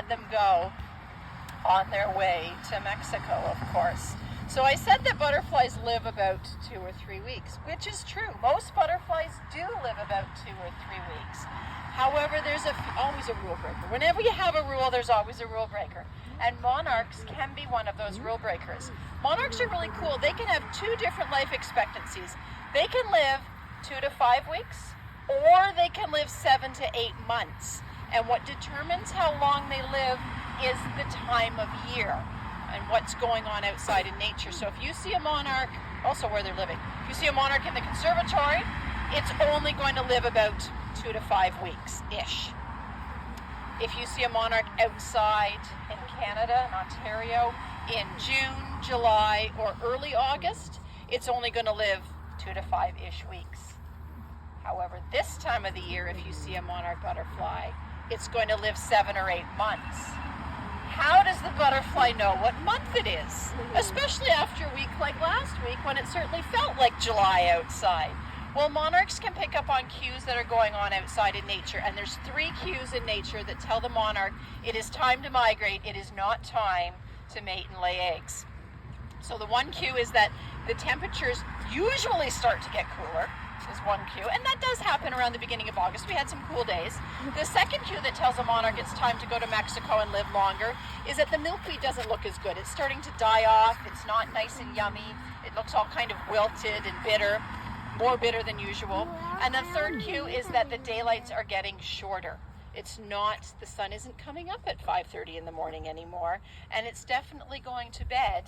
let them go on their way to Mexico, of course. So I said that butterflies live about 2 or 3 weeks, which is true. Most butterflies do live about 2 or 3 weeks. However, there's always a rule breaker. Whenever you have a rule, there's always a rule breaker. And monarchs can be one of those rule breakers. Monarchs are really cool. They can have 2 different life expectancies. They can live 2 to 5 weeks, or they can live 7 to 8 months. And what determines how long they live is the time of year and what's going on outside in nature. So if you see a monarch, also where they're living, if you see a monarch in the conservatory, it's only going to live about 2 to 5 weeks-ish. If you see a monarch outside in Canada, in Ontario, in June, July, or early August, it's only going to live 2 to 5-ish weeks. However, this time of the year, if you see a monarch butterfly, it's going to live 7 or 8 months. How does the butterfly know what month it is? Especially after a week like last week when it certainly felt like July outside. Well, monarchs can pick up on cues that are going on outside in nature, and there's 3 cues in nature that tell the monarch it is time to migrate, it is not time to mate and lay eggs. So the one cue is that the temperatures usually start to get cooler, is one cue, and that does happen around the beginning of August. We had some cool days. The second cue that tells a monarch it's time to go to Mexico and live longer is that the milkweed doesn't look as good. It's starting to die off. It's not nice and yummy. It looks all kind of wilted and bitter, more bitter than usual. And the third cue is that the daylights are getting shorter. It's not, the sun isn't coming up at 5:30 in the morning anymore, and it's definitely going to bed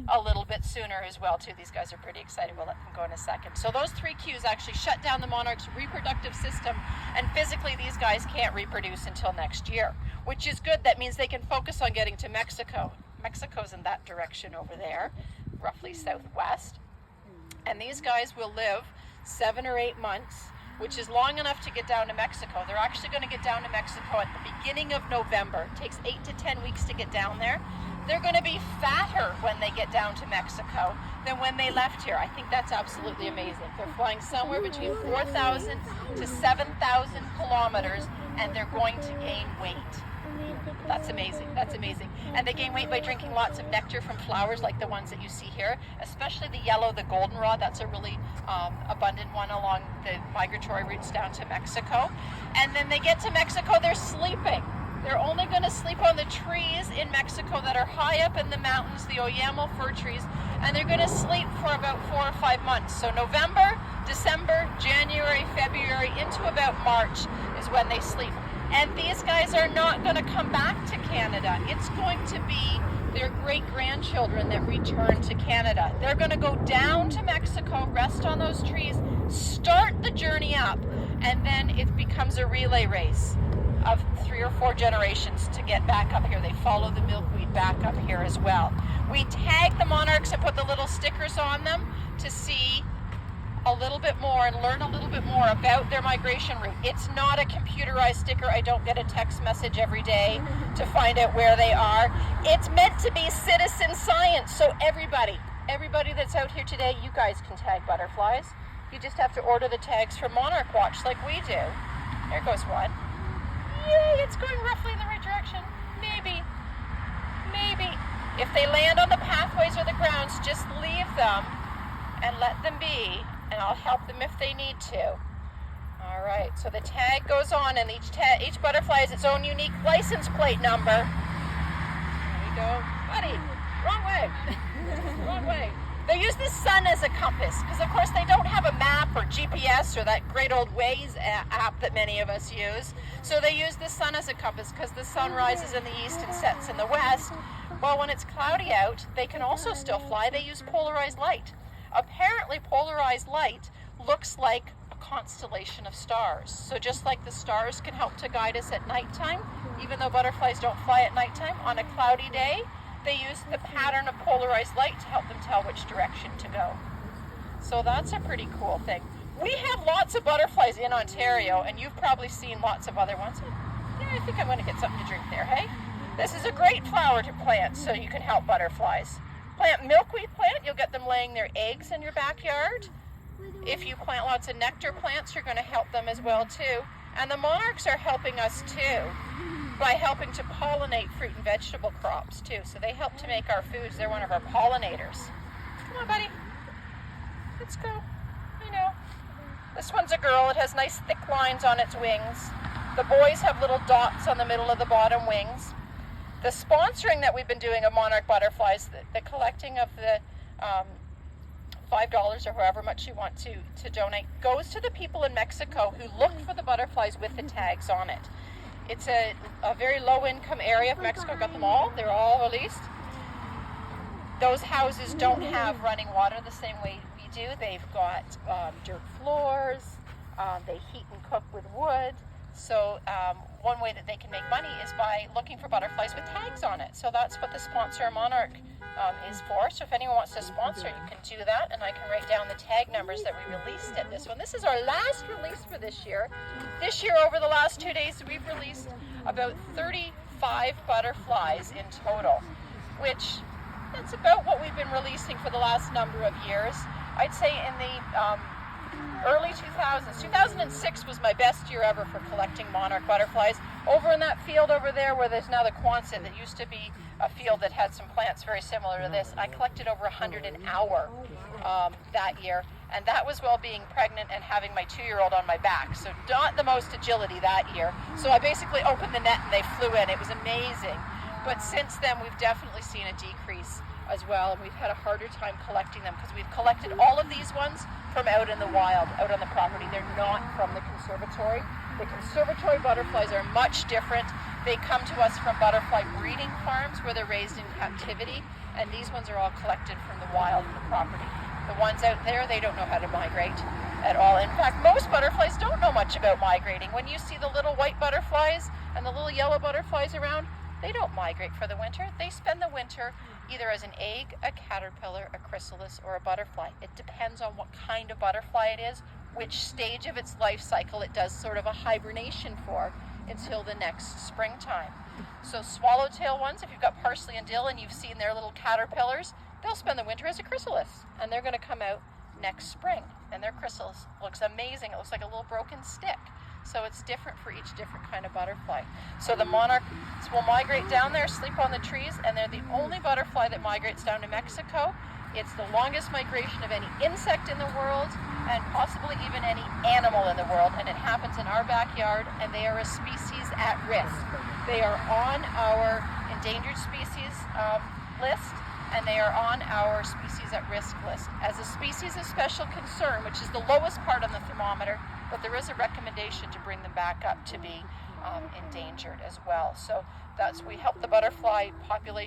a little bit sooner as well too. These guys are pretty excited. We'll let them go in a second. So those 3 cues actually shut down the monarch's reproductive system, and physically these guys can't reproduce until next year, which is good. That means they can focus on getting to Mexico. Mexico's in that direction over there, roughly southwest. And these guys will live 7 or 8 months, which is long enough to get down to Mexico. They're actually going to get down to Mexico at the beginning of November. It takes 8 to 10 weeks to get down there. They're going to be fatter when they get down to Mexico than when they left here. I think that's absolutely amazing. They're flying somewhere between 4,000 to 7,000 kilometers, and they're going to gain weight. That's amazing. That's amazing. And they gain weight by drinking lots of nectar from flowers like the ones that you see here, especially the yellow, the goldenrod. That's a really abundant one along the migratory routes down to Mexico. And then they get to Mexico, they're sleeping. They're only going to sleep on the trees in Mexico that are high up in the mountains, the Oyamel fir trees, and they're going to sleep for about 4 or 5 months. So November, December, January, February, into about March is when they sleep. And these guys are not going to come back to Canada. It's going to be their great-grandchildren that return to Canada. They're going to go down to Mexico, rest on those trees, start the journey up, and then it becomes a relay race of 3 or 4 generations to get back up here. They follow the milkweed back up here as well. We tag the monarchs and put the little stickers on them to see a little bit more and learn a little bit more about their migration route. It's not a computerized sticker. I don't get a text message every day to find out where they are. It's meant to be citizen science. So everybody that's out here today, you guys can tag butterflies. You just have to order the tags from Monarch Watch like we do. There goes one. Yay, it's going roughly in the right direction. Maybe. If they land on the pathways or the grounds, just leave them and let them be, and I'll help them if they need to. All right, so the tag goes on, and each butterfly has its own unique license plate number. There you go. Buddy, wrong way. Wrong way. They use the sun as a compass, because of course they don't have a map or GPS or that great old Waze app that many of us use. So they use the sun as a compass because the sun rises in the east and sets in the west. Well, when it's cloudy out, they can also still fly. They use polarized light. Apparently, polarized light looks like a constellation of stars. So just like the stars can help to guide us at nighttime, even though butterflies don't fly at nighttime, on a cloudy day, they use the pattern of polarized light to help them tell which direction to go. So that's a pretty cool thing. We have lots of butterflies in Ontario, and you've probably seen lots of other ones. Yeah, I think I'm going to get something to drink there, hey? This is a great flower to plant so you can help butterflies. Plant milkweed plant, you'll get them laying their eggs in your backyard. If you plant lots of nectar plants, you're going to help them as well too. And the monarchs are helping us too by helping to pollinate fruit and vegetable crops too. So they help to make our foods. They're one of our pollinators. Come on, buddy. Let's go. I know. This one's a girl. It has nice thick lines on its wings. The boys have little dots on the middle of the bottom wings. The sponsoring that we've been doing of Monarch butterflies, the collecting of the $5 or however much you want to donate, goes to the people in Mexico who look for the butterflies with the tags on it. It's a very low-income area of Mexico. Got them all. They're all released. Those houses don't have running water the same way we do. They've got dirt floors. They heat and cook with wood. So one way that they can make money is by looking for butterflies with tags on it. So that's what the sponsor Monarch is for. So if anyone wants to sponsor, you can do that, and I can write down the tag numbers that we released at this one. This is our last release for this year. This year, over the last 2 days, we've released about 35 butterflies in total, which that's about what we've been releasing for the last number of years. I'd say in the early 2000s. 2006 was my best year ever for collecting monarch butterflies. Over in that field over there where there's now the Quonset, that used to be a field that had some plants very similar to this, I collected over 100 an hour that year. And that was while being pregnant and having my 2-year-old on my back. So not the most agility that year. So I basically opened the net and they flew in. It was amazing. But since then, we've definitely seen a decrease as well, and we've had a harder time collecting them because we've collected all of these ones from out in the wild, out on the property. They're not from the conservatory. The conservatory butterflies are much different. They come to us from butterfly breeding farms where they're raised in captivity, and these ones are all collected from the wild and the property. The ones out there, they don't know how to migrate at all. In fact, most butterflies don't know much about migrating. When you see the little white butterflies and the little yellow butterflies around, they don't migrate for the winter. They spend the winter either as an egg, a caterpillar, a chrysalis, or a butterfly. It depends on what kind of butterfly it is, which stage of its life cycle it does sort of a hibernation for until the next springtime. So swallowtail ones, if you've got parsley and dill and you've seen their little caterpillars, they'll spend the winter as a chrysalis, and they're going to come out next spring. And their chrysalis looks amazing. It looks like a little broken stick. So it's different for each different kind of butterfly. So the monarchs will migrate down there, sleep on the trees, and they're the only butterfly that migrates down to Mexico. It's the longest migration of any insect in the world, and possibly even any animal in the world, and it happens in our backyard, and they are a species at risk. They are on our endangered species list, and they are on our species at risk list. As a species of special concern, which is the lowest part on the thermometer, but there is a recommendation to bring them back up to be endangered as well. So we help the butterfly population